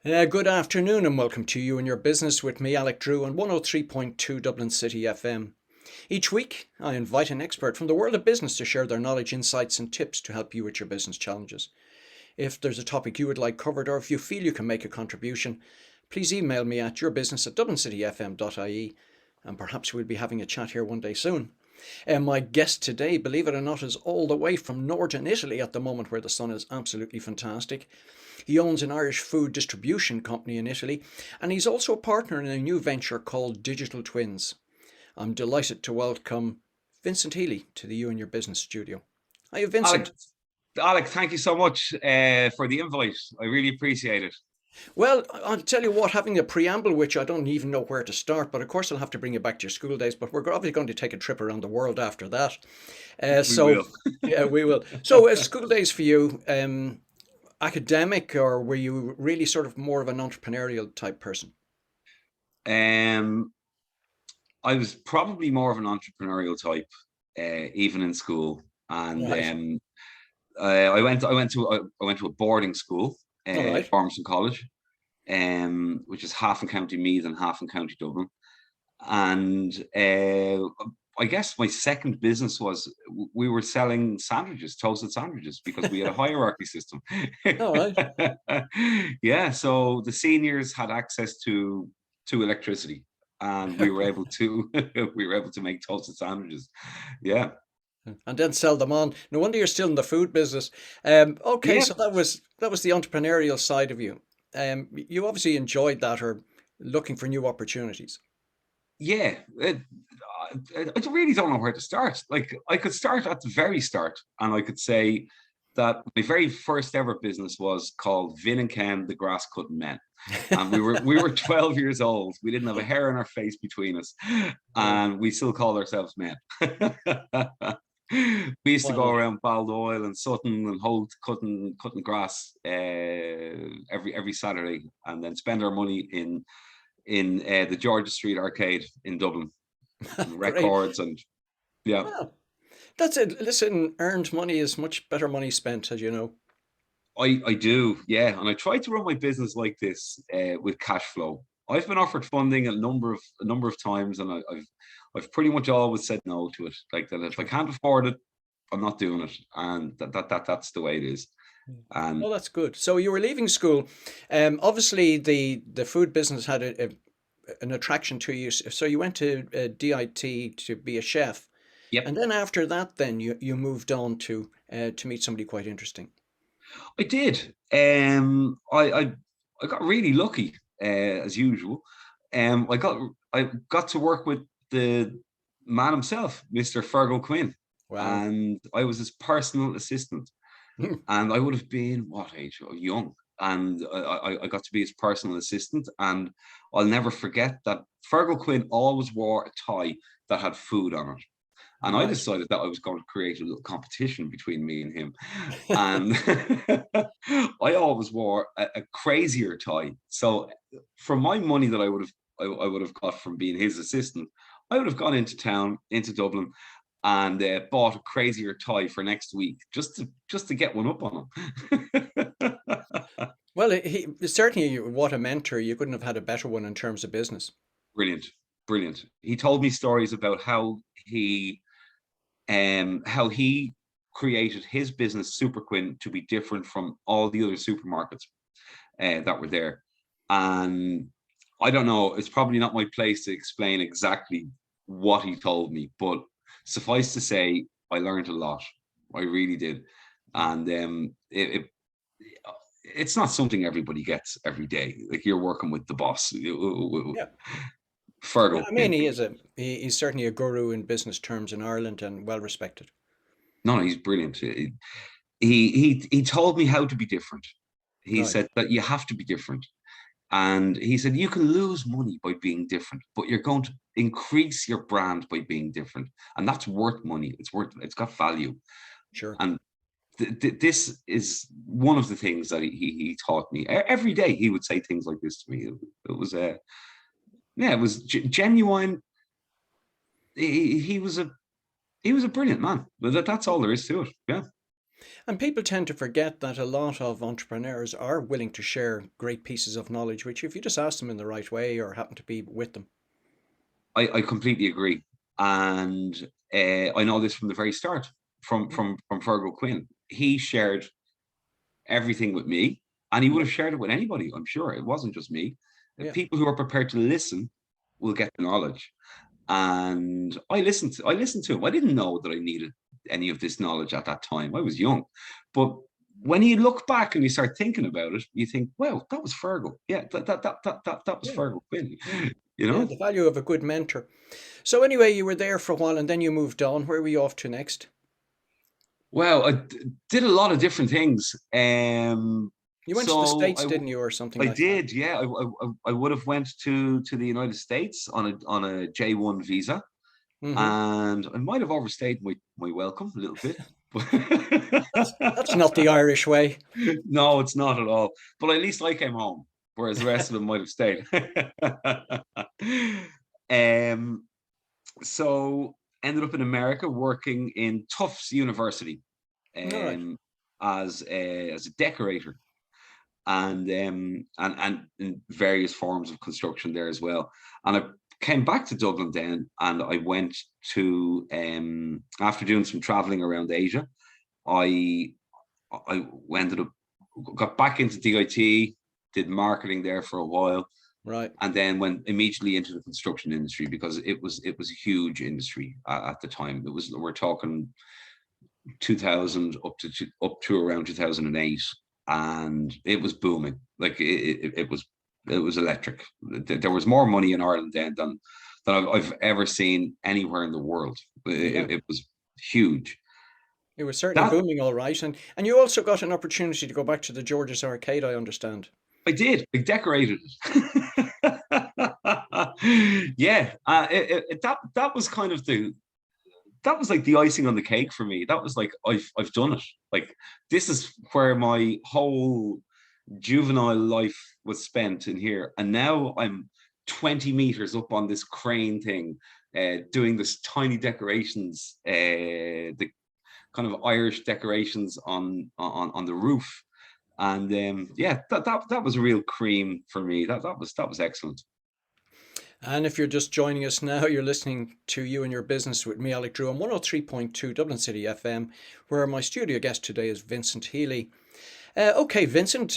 Good afternoon and welcome to You and Your Business with me, Alec Drew, on 103.2 Dublin City FM. Each week, I invite an expert from the world of business to share their knowledge, insights, and tips to help you with your business challenges. If there's a topic you would like covered or if you feel you can make a contribution, please email me at yourbusiness@dublincityfm.ie and perhaps we'll be having a chat here one day soon. And my guest today, believe it or not, is all the way from northern Italy at the moment where the sun is absolutely fantastic. He owns an Irish food distribution company in Italy, and he's also a partner in a new venture called Digital Twins. I'm delighted to welcome Vincent Healy to the You and Your Business studio. Hiya, Alec, Vincent. Alec, thank you so much for the invite. I really appreciate it. Well, I'll tell you what, having a preamble, which I don't even know where to start, but of course I'll have to bring you back to your school days, but we're obviously going to take a trip around the world after that. Uh, We so, will. yeah, we will. So, school days for you, academic, or were you really sort of more of an entrepreneurial type person? Um, I was probably more of an entrepreneurial type, even in school, and Right. I went to a boarding school, All right. Barmerston College, which is half in County Meath and half in County Dublin. And I guess my second business was we were selling sandwiches, toasted sandwiches, because we had a hierarchy system. All right. Yeah, so the seniors had access to electricity, and we were able to we were able to make toasted sandwiches. Yeah, And then sell them on. No wonder you're still in the food business. Okay, yeah, so that was the entrepreneurial side of you. You obviously enjoyed that, or looking for new opportunities. yeah. I really don't know where to start. Like, I could start at the very start, and I could say that my very first ever business was called Vin and Ken, the Grass Cutting Men, and we were 12 years old. We didn't have a hair on our face between us, Yeah. and we still called ourselves men. We used to Why go not? around Baldoyle and Sutton and Holt cutting grass every Saturday, and then spend our money in the Georgia Street Arcade in Dublin, Great. records and yeah. Well, that's it. Listen, earned money is much better money spent, as you know. I do, yeah, and I try to run my business like this with cash flow. I've been offered funding a number of times, and I've pretty much always said no to it. Like that, if I Sure. can't afford it, I'm not doing it, and that's the way it is. Yeah. And Oh, that's good. So you were leaving school. Obviously, the food business had an attraction to you. So you went to DIT to be a chef. yep, And then after that, then you moved on to meet somebody quite interesting. I did. I got really lucky as usual. I got to work with the man himself, Mr. Fergal Quinn, Wow. and I was his personal assistant. Hmm. And I would have been what age? Young, and I got to be his personal assistant. And I'll never forget that Fergal Quinn always wore a tie that had food on it. And I Right. decided that I was going to create a little competition between me and him. And I always wore a crazier tie. So for my money that I would have got from being his assistant, I would have gone into town, into Dublin, and bought a crazier tie for next week just to get one up on him. Well, he certainly what a mentor. You couldn't have had a better one in terms of business. Brilliant, brilliant. He told me stories about how he created his business Super Quinn to be different from all the other supermarkets that were there. And I don't know, it's probably not my place to explain exactly what he told me, but suffice to say, I learned a lot. I really did. Mm. And it's not something everybody gets every day. Like, you're working with the boss, Yeah. Yeah, Fergal. I mean, he's certainly a guru in business terms in Ireland and well respected. No, he's brilliant. He told me how to be different. He Right. said that you have to be different. And he said, you can lose money by being different, but you're going to increase your brand by being different. And that's worth money. It's got value. Sure. And this is one of the things that he taught me. Every day he would say things like this to me. It was, yeah, it was genuine. He was a brilliant man. But that's all there is to it. Yeah. And people tend to forget that a lot of entrepreneurs are willing to share great pieces of knowledge with you if you just ask them in the right way or happen to be with them. I completely agree, and I know this from the very start. From Mm. Fergal Quinn, he shared everything with me, and he would Yeah, have shared it with anybody. I'm sure it wasn't just me. The yeah, people who are prepared to listen will get the knowledge. And I listened to him. I didn't know that I needed any of this knowledge at that time. I was young. But when you look back and you start thinking about it, you think, well, that was Fergal. Yeah, that was yeah, Fergal Quinn. yeah. You Yeah, know? the value of a good mentor. So anyway, you were there for a while and then you moved on. Where were you off to next? Well, did a lot of different things. You went to the So States, didn't you, or something I like that? did, yeah. I would have went to the United States on a J1 visa, Hmm. and I might have overstayed my welcome a little bit. That's not the Irish way. No, it's not at all. But at least I came home, whereas the rest of them might have stayed. um, so ended up in America working in Tufts University, All right. um, as a decorator, and in various forms of construction there as well. And I came back to Dublin then, and I went to after doing some traveling around Asia. I I ended up got back into DIT, did marketing there for a while, Right. and then went immediately into the construction industry because it was a huge industry at the time. We're talking 2000 up to around 2008, and it was booming. Like it was electric. There was more money in Ireland then than I've ever seen anywhere in the world. Yeah. It was huge. It was certainly That booming, all right. And you also got an opportunity to go back to the George's Arcade, I understand. I did. I decorated it. Yeah, that was kind of that was like the icing on the cake for me. That was like I've done it. Like this is where my whole juvenile life was spent in here, and now I'm 20 meters up on this crane thing, doing this tiny decorations, the kind of Irish decorations on the roof, and yeah, that was a real cream for me. That was excellent. And if you're just joining us now, you're listening to You and Your Business with me, Alec Drew, on 103.2 Dublin City FM, where my studio guest today is Vincent Healy. Okay, Vincent,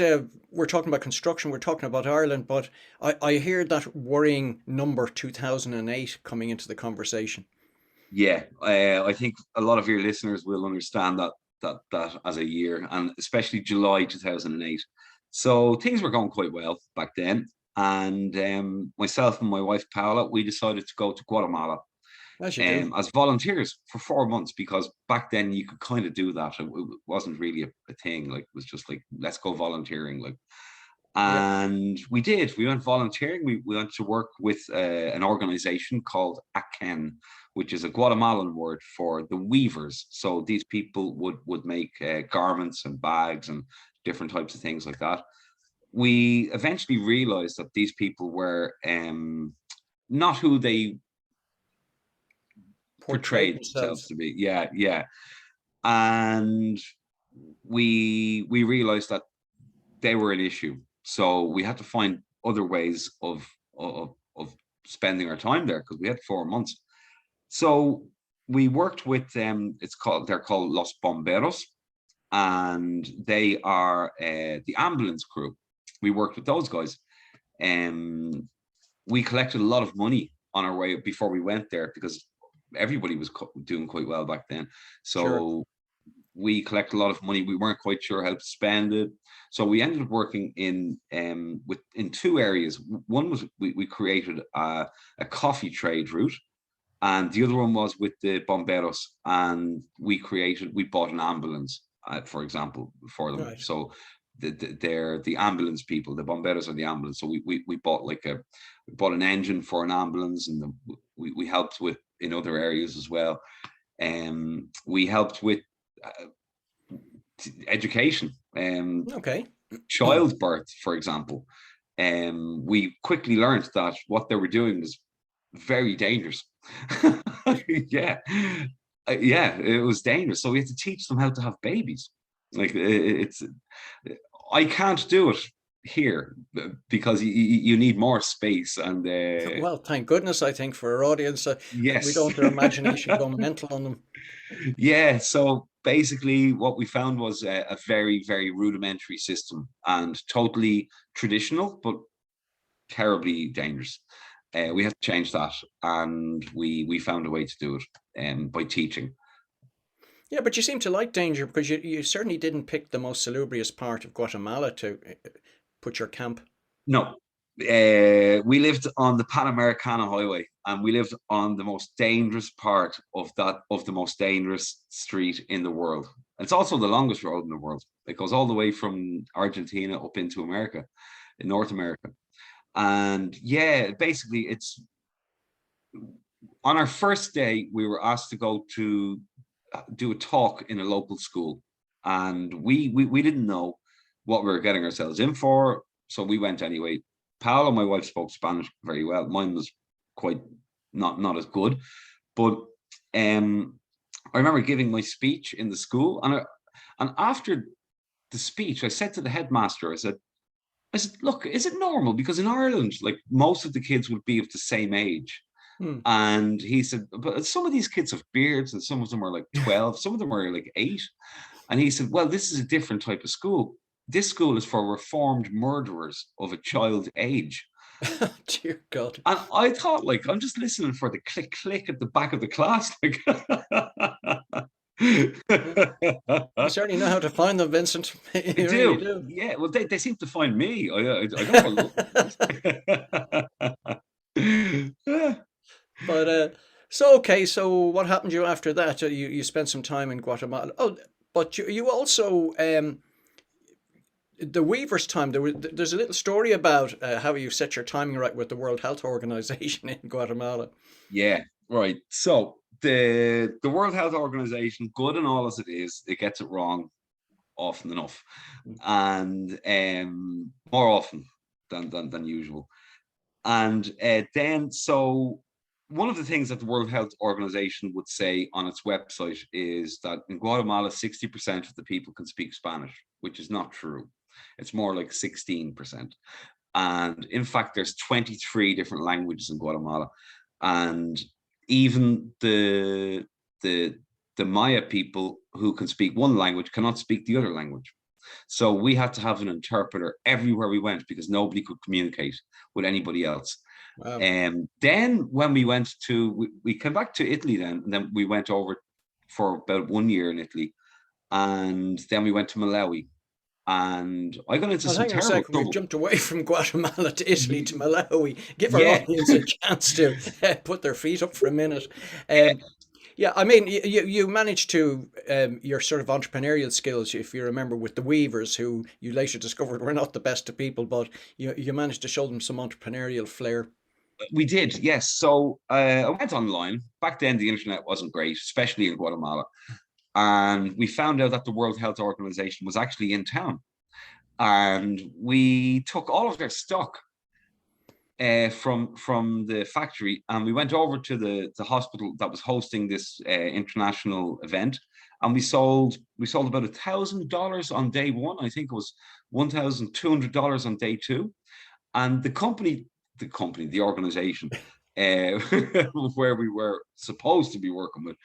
we're talking about construction, we're talking about Ireland, but I hear that worrying number 2008 coming into the conversation. Yeah, I think a lot of your listeners will understand that as a year, and especially July 2008. So things were going quite well back then, and myself and my wife Paola, we decided to go to Guatemala As you do. as volunteers for 4 months, because back then you could kind of do that. It wasn't really a thing. Like it was just like, let's go volunteering. Like, Yeah. and we did. We went volunteering. We went to work with an organization called ACEN, which is a Guatemalan word for the weavers. So these people would make garments and bags and different types of things like that. We eventually realized that these people were not who they Portray portrayed themselves themselves. to be. Yeah, yeah. And we realized that they were an issue. So we had to find other ways of spending our time there, because we had 4 months. So we worked with them. They're called Los Bomberos, and they are the ambulance crew. We worked with those guys. Um, we collected a lot of money on our way before we went there, because everybody was doing quite well back then. Sure. So we collect a lot of money. We weren't quite sure how to spend it, so we ended up working in two areas. One was we created a coffee trade route, and the other one was with the bomberos, and we bought an ambulance, for example, for them. Right. So they're the ambulance people. The bomberos are the ambulance. So we bought we bought an engine for an ambulance, and we helped with in other areas as well. We helped with uh, education, Okay. childbirth, for example. We quickly learned that what they were doing was very dangerous. Yeah. yeah, it was dangerous. So we had to teach them how to have babies. Like it's, I can't do it here because you need more space and Well, thank goodness, I think, for our audience, we don't yes. want their imagination going mental on them. Yeah, so basically what we found was a very, very rudimentary system and totally traditional, but terribly dangerous. We have to change that, and we found a way to do it by teaching. Yeah, but you seem to like danger because you certainly didn't pick the most salubrious part of Guatemala to put your camp. No, we lived on the Panamericana Highway, and we lived on the most dangerous part of the most dangerous street in the world. It's also the longest road in the world. It goes all the way from Argentina up into America, in North America. And yeah, basically, it's on our first day, we were asked to go to do a talk in a local school, and we didn't know what we were getting ourselves in for, so we went anyway. Paolo, my wife, spoke Spanish very well. Mine was quite not as good, but um, I remember giving my speech in the school, and after the speech, I said to the headmaster, I said, look, is it normal? Because in Ireland, like most of the kids would be of the same age. Hmm. And he said, but some of these kids have beards, and some of them are like 12, some of them are like 8. And he said, well, this is a different type of school. This school is for reformed murderers of a child age. Dear God. And I thought, like, I'm just listening for the click click at the back of the class. Like, Yeah. You certainly know how to find them, Vincent. I You really do. do. Yeah. Well, they seem to find me. I don't know what. But so okay, so what happened to you after that? You spent some time in Guatemala. Oh, but you also the Weavers' time. There's a little story about how you set your timing right with the World Health Organization in Guatemala. Yeah, right. So the World Health Organization, good and all as it is, it gets it wrong often enough, and more often than usual. And then so one of the things that the World Health Organization would say on its website is that in Guatemala, 60% of the people can speak Spanish, which is not true. It's more like 16%. And in fact, there's 23 different languages in Guatemala. And even the the Maya people who can speak one language cannot speak the other language. So we had to have an interpreter everywhere we went because nobody could communicate with anybody else. Wow. And then when we came back to Italy then, and then we went over for about 1 year in Italy. And then we went to Malawi. And I got into Well, some hang on a terrible second. We've trouble. jumped away from Guatemala to Italy to Malawi. Give our Yeah. audience a chance to put their feet up for a minute. Um, yeah, I mean, you managed to your sort of entrepreneurial skills, if you remember, with the Weavers, who you later discovered were not the best of people, but you managed to show them some entrepreneurial flair. We did, yes. So I went online. Back then, the internet wasn't great, especially in Guatemala. And we found out that the World Health Organization was actually in town. And we took all of their stock from the factory, and we went over to the hospital that was hosting this international event, and we sold about $1,000 on day one. I think it was $1,200 on day two, and the organization uh, where we were supposed to be working with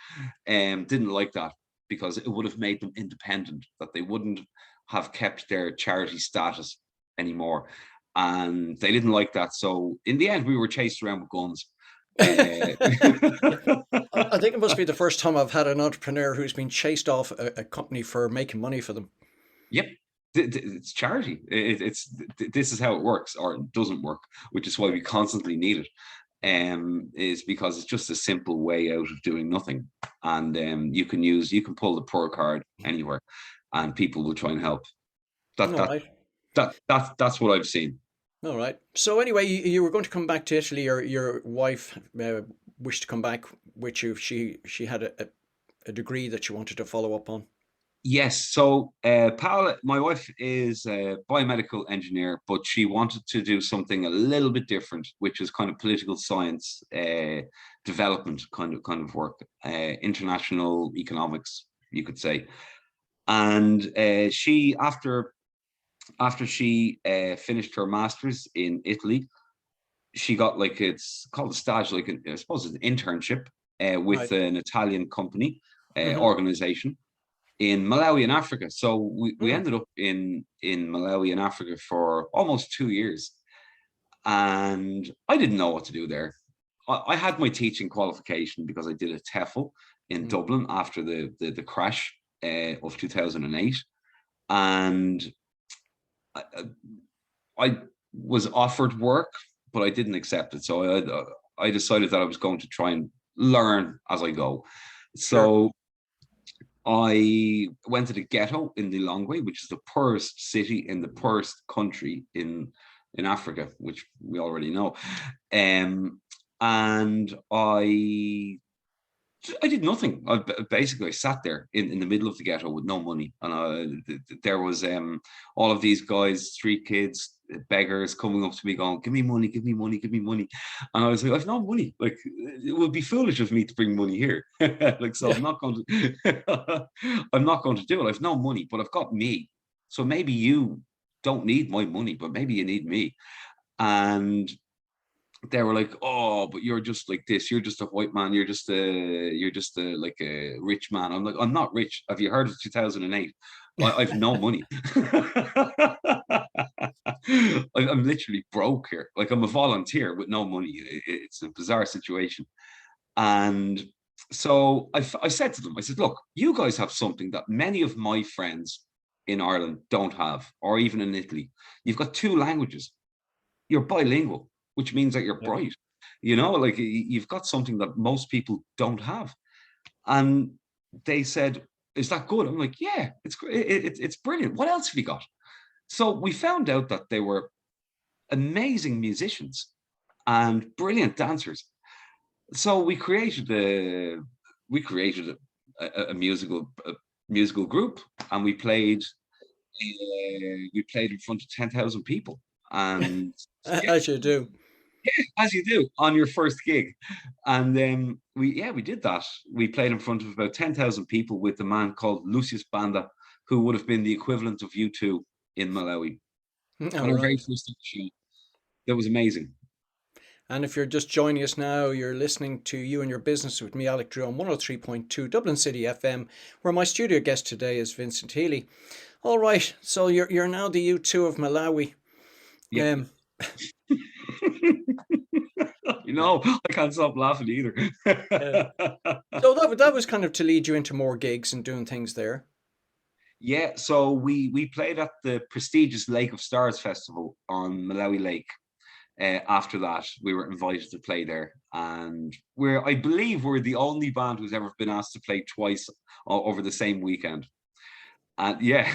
didn't like that because it would have made them independent, that they wouldn't have kept their charity status anymore. And they didn't like that. So in the end, we were chased around with guns. Yeah. I think it must be the first time I've had an entrepreneur who's been chased off a company for making money for them. Yep. It's charity. This is how it works, or it doesn't work, which is why we constantly need it. Is because it's just a simple way out of doing nothing, and you can pull the poor card anywhere, and people will try and help. That All that right. that's what I've seen. All right. So anyway, you were going to come back to Italy. Your wife wished to come back with you. She had a degree that she wanted to follow up on. Yes. So, Paola, my wife is a biomedical engineer, but she wanted to do something a little bit different, which is kind of political science development kind of work, international economics, you could say. And she, after she finished her master's in Italy, she got like it's called a stage, like I suppose it's an internship with Right. an Italian company Mm-hmm. organization in Malawi in Africa. So we Mm. ended up in Malawi in Africa for almost 2 years, and I didn't know what to do there. I had my teaching qualification because I did a TEFL in Mm. Dublin after the crash of 2008, and I, I was offered work, but I didn't accept it. So I decided that I was going to try and learn as I go. Sure. So I went to the ghetto in Lilongwe, which is the poorest city in the poorest country in Africa, which we already know. And I did nothing. Basically, I sat there in the middle of the ghetto with no money, and there was all of these guys, street kids, beggars, coming up to me, going, "Give me money, give me money, give me money," and I was like, "I've no money. Like, it would be foolish of me to bring money here. Like, so Yeah. I'm not going to, I'm not going to do it. I've no money, but I've got me. So maybe you don't need my money, but maybe you need me." And they were like, "Oh, but you're just like this. You're just a white man. You're just a like a rich man." I'm like, "I'm not rich. Have you heard of 2008? I've no money. I'm literally broke here. Like, I'm a volunteer with no money. It's a bizarre situation." And so I said to them, I said, "Look, you guys have something that many of my friends in Ireland don't have, or even in Italy. You've got two languages. You're bilingual, which means that you're Yeah. bright. Like, you've got something that most people don't have." And they said, "Is that good?" I'm like, "Yeah, it's great. It's brilliant. What else have you got?" So we found out that they were amazing musicians and brilliant dancers. So we created a musical group, and we played in front of 10,000 people. And yeah, As you do. as you do on your first gig. And we did that. We played in front of about 10,000 people with a man called Lucius Banda, who would have been the equivalent of U2 in Malawi. All On our very right. first show, that was amazing. And if you're just joining us now, you're listening to You and Your Business with me, Alec Drew, on 103.2 Dublin City FM, where my studio guest today is Vincent Healy. All right, so you're now the U2 of Malawi. Yeah. Um, I can't stop laughing either. uh, so that was kind of to lead you into more gigs and doing things there. Yeah, so we played at the prestigious Lake of Stars Festival on Malawi Lake. After that, we were invited to play there, and I believe we're the only band who's ever been asked to play twice over the same weekend. And yeah,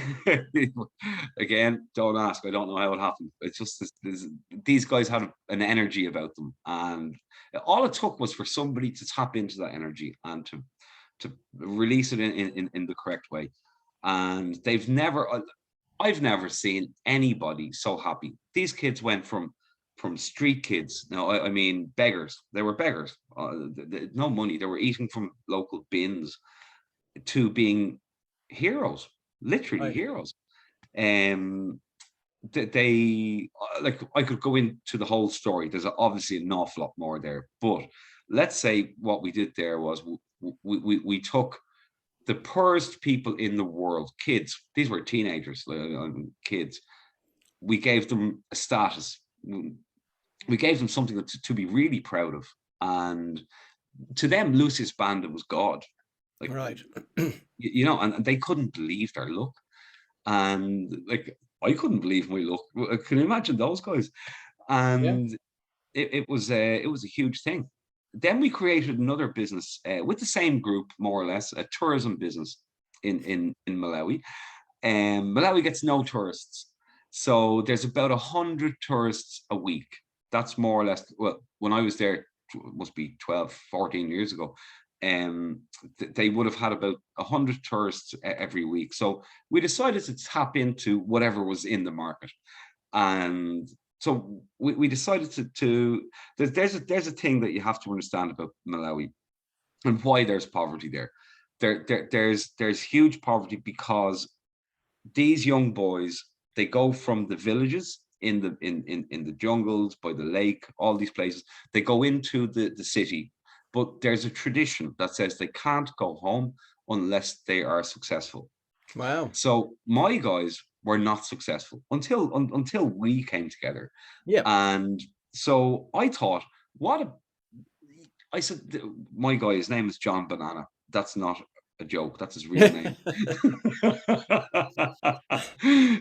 again, don't ask. I don't know how it happened. It's just these guys had an energy about them, and all it took was for somebody to tap into that energy and to release it in the correct way. And I've never seen anybody so happy. These kids went from street kids. No, I mean beggars. They were beggars. No money. They were eating from local bins to being heroes, literally Right. heroes. Um, they like I could go into the whole story. There's obviously an awful lot more there, but let's say what we did there was we took the poorest people in the world, kids. These were teenagers, kids. We gave them a status. We gave them something to be really proud of, and to them, Lucius Banda was God. Like, Right. and they couldn't believe their luck. And like, I couldn't believe my luck. Can you imagine those guys? Yeah. And it was a huge thing. Then we created another business with the same group, more or less, a tourism business in Malawi. Malawi gets no tourists, so there's about 100 tourists a week. That's more or less, well, when I was there, it must be 12, 14 years ago. they would have had about 100 tourists every week. So we decided to tap into whatever was in the market. And so we decided there's a thing that you have to understand about Malawi and why there's poverty there. There's huge poverty because these young boys, they go from the villages in the jungles, by the lake, all these places, they go into the city, but there's a tradition that says they can't go home unless they are successful. Wow. So my guys were not successful until we came together. Yeah. And so I thought, what a I said, my guy, his name is John Banana. That's not a joke. That's his real name.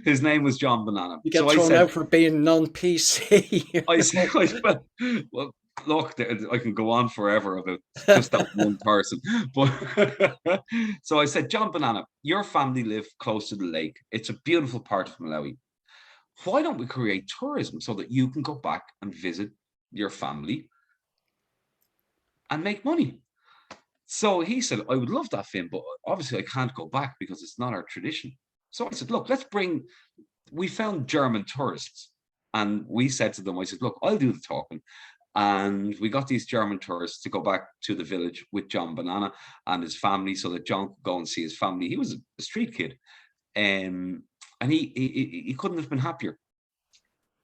His name was John Banana. You So get thrown out for being non-PC. I said, well, look, I can go on forever about just that one person. But so I said, John Banana, your family live close to the lake. It's a beautiful part of Malawi. Why don't we create tourism so that you can go back and visit your family and make money? So he said, I would love that, Finn, but obviously I can't go back because it's not our tradition. So I said, look, we found German tourists. And we said to them, I said, look, I'll do the talking. And we got these German tourists to go back to the village with John Banana and his family so that John could go and see his family. He was a street kid. And he couldn't have been happier.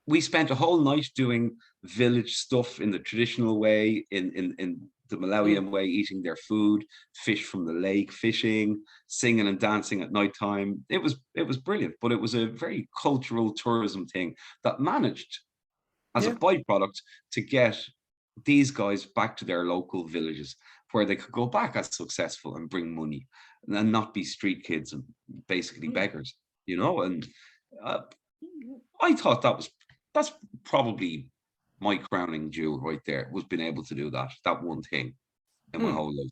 We spent a whole night doing village stuff in the traditional way, in the Malawian way, eating their food, fish from the lake, fishing, singing and dancing at nighttime. It was brilliant, but it was a very cultural tourism thing that managed as a Yeah. byproduct to get these guys back to their local villages where they could go back as successful and bring money and not be street kids and basically beggars, and uh, I thought that's probably my crowning jewel right there, was being able to do that one thing in my Hmm. whole life.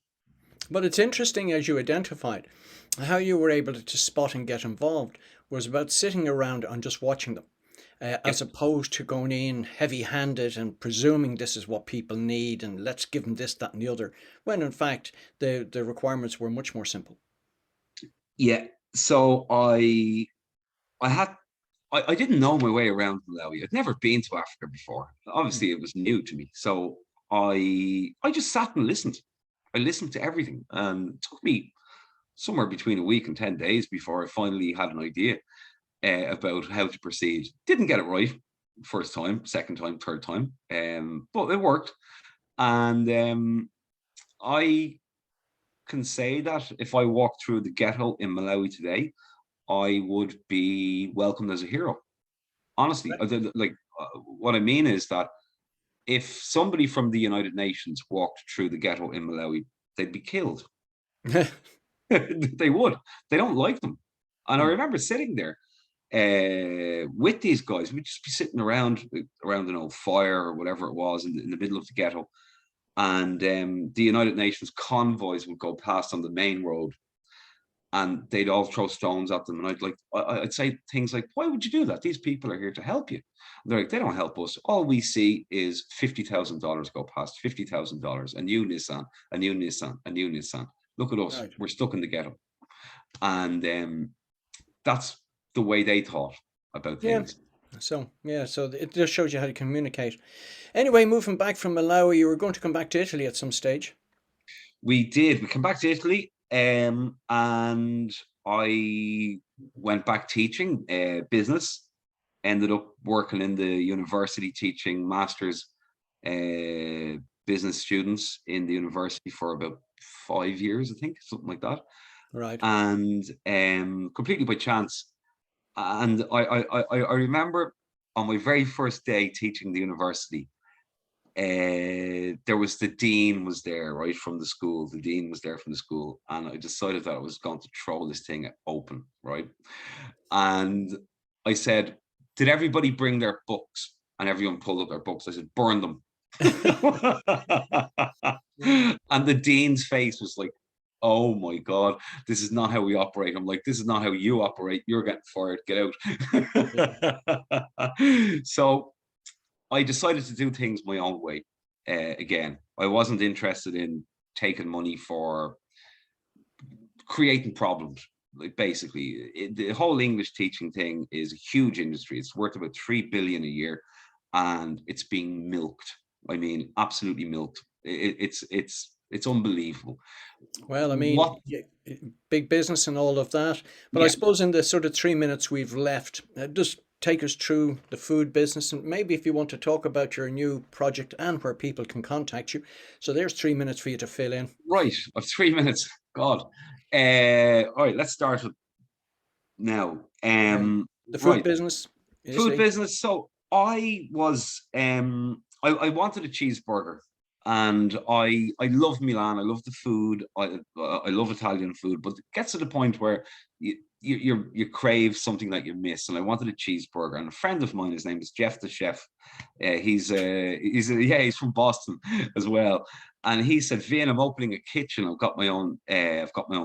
But it's interesting, as you identified, how you were able to spot and get involved was about sitting around and just watching them, as Yep. opposed to going in heavy-handed and presuming this is what people need and let's give them this, that, and the other, when in fact the requirements were much more simple. Yeah. So I had I didn't know my way around Malawi. I'd never been to Africa before. Hmm. Obviously, it was new to me. So I just sat and listened. I listened to everything, and it took me somewhere between a week and 10 days before I finally had an idea about how to proceed. Didn't get it right first time, second time, third time, but it worked. And I can say that if I walked through the ghetto in Malawi today, I would be welcomed as a hero. Honestly, like what I mean is that if somebody from the United Nations walked through the ghetto in Malawi, they'd be killed. They would. They don't like them. And I Hmm. remember sitting there with these guys. We'd just be sitting around an old fire or whatever it was in the middle of the ghetto. And the United Nations convoys would go past on the main road, and they'd all throw stones at them. And I'd say things like, "Why would you do that? These people are here to help you." And they're like, "They don't help us. All we see is $50,000 go past, $50,000, a new Nissan, a new Nissan, a new Nissan. Look at us. Right. We're stuck in the ghetto." And that's the way they thought about Yeah. things. So it just shows you how to communicate. Anyway, moving back from Malawi, you were going to come back to Italy at some stage. We did. We came back to Italy, and I went back teaching business. Ended up working in the university teaching masters business students in the university for about 5 years, I think, something like that. Right. And completely by chance. And I remember on my very first day teaching the university, there was the dean was there, right, from the school. The dean was there from the school, and I decided that I was going to throw this thing open, right? And I said, "Did everybody bring their books?" And everyone pulled up their books. I said, "Burn them." And the dean's face was like, "Oh my God, this is not how we operate." I'm like, "This is not how you operate. You're getting fired. Get Yeah. out." So I decided to do things my own way. Again, I wasn't interested in taking money for creating problems. Like basically, the whole English teaching thing is a huge industry. It's worth about 3 billion a year, and it's being milked. I mean, absolutely milked. It's unbelievable. Well, I mean, What? big business and all of that. But I Yeah, suppose in the sort of 3 minutes we've left, just take us through the food business, and maybe if you want to talk about your new project and where people can contact you. So there's 3 minutes for you to fill in. right. I've 3 minutes. God. All right. Let's start with now. Um, the food Right. business, Food Italy. business. So I wanted a cheeseburger, and I love Milan. I love the food. I love Italian food, but it gets to the point where you crave something that you miss, and I wanted a cheeseburger. And a friend of mine, his name is Jeff the chef. He's from Boston as well. And he said, Vin, I'm opening a kitchen. I've got my own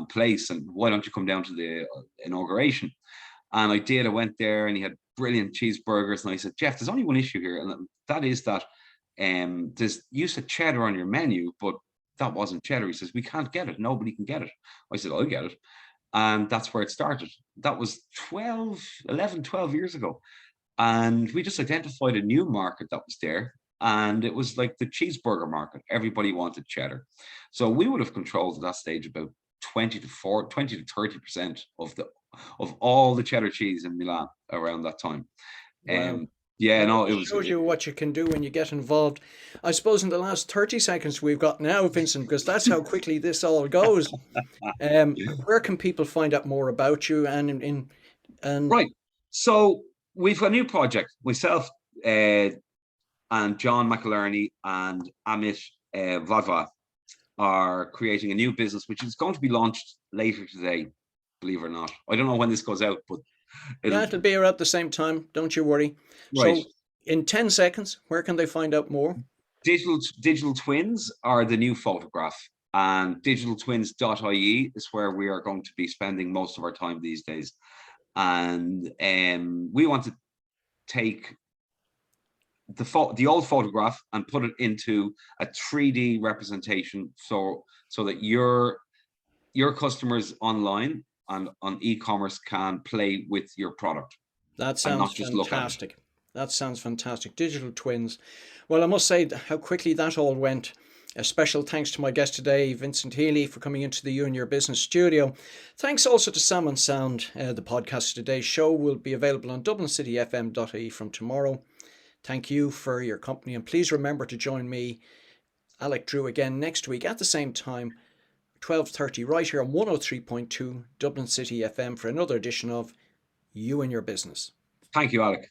place, and why don't you come down to the inauguration? And I did. I went there, and he had brilliant cheeseburgers. And I said, Jeff, there's only one issue here, and that is that there's use of cheddar on your menu, but that wasn't cheddar. He says, we can't get it. Nobody can get it. I said, I'll get it. And that's where it started. That was 12 years ago. And we just identified a new market that was there. And it was like the cheeseburger market. Everybody wanted cheddar. So we would have controlled at that stage about 20 to 30% of all the cheddar cheese in Milan around that time. Wow. Um, yeah, Well, it no, it was. shows you what you can do when you get involved. I suppose in the last 30 seconds we've got now, Vincent, because that's how quickly this all goes. Where can people find out more about you and Right. So we've a new project. Myself and John McIlerney and Amit Vadva are creating a new business, which is going to be launched later today, believe it or not. I don't know when this goes out, but yeah, it'll. it'll be around the same time, don't you worry. Right. So in 10 seconds, where can they find out more? Digital twins are the new photograph, and digitaltwins.ie is where we are going to be spending most of our time these days. And we want to take the old photograph and put it into a 3D representation, so that your customers online and on e-commerce can play with your product That and sounds not just look at it. fantastic. That sounds fantastic. Digital twins. Well, I must say how quickly that all went. A special thanks to my guest today, Vincent Healy, for coming into the You and Your Business studio. Thanks also to Sam and Sound. The podcast of today's show will be available on dublincityfm.ie from tomorrow. Thank you for your company, and please remember to join me, Alec Drew, again next week at the same time, 12:30, right here on 103.2 Dublin City FM for another edition of You and Your Business. Thank you, Alec.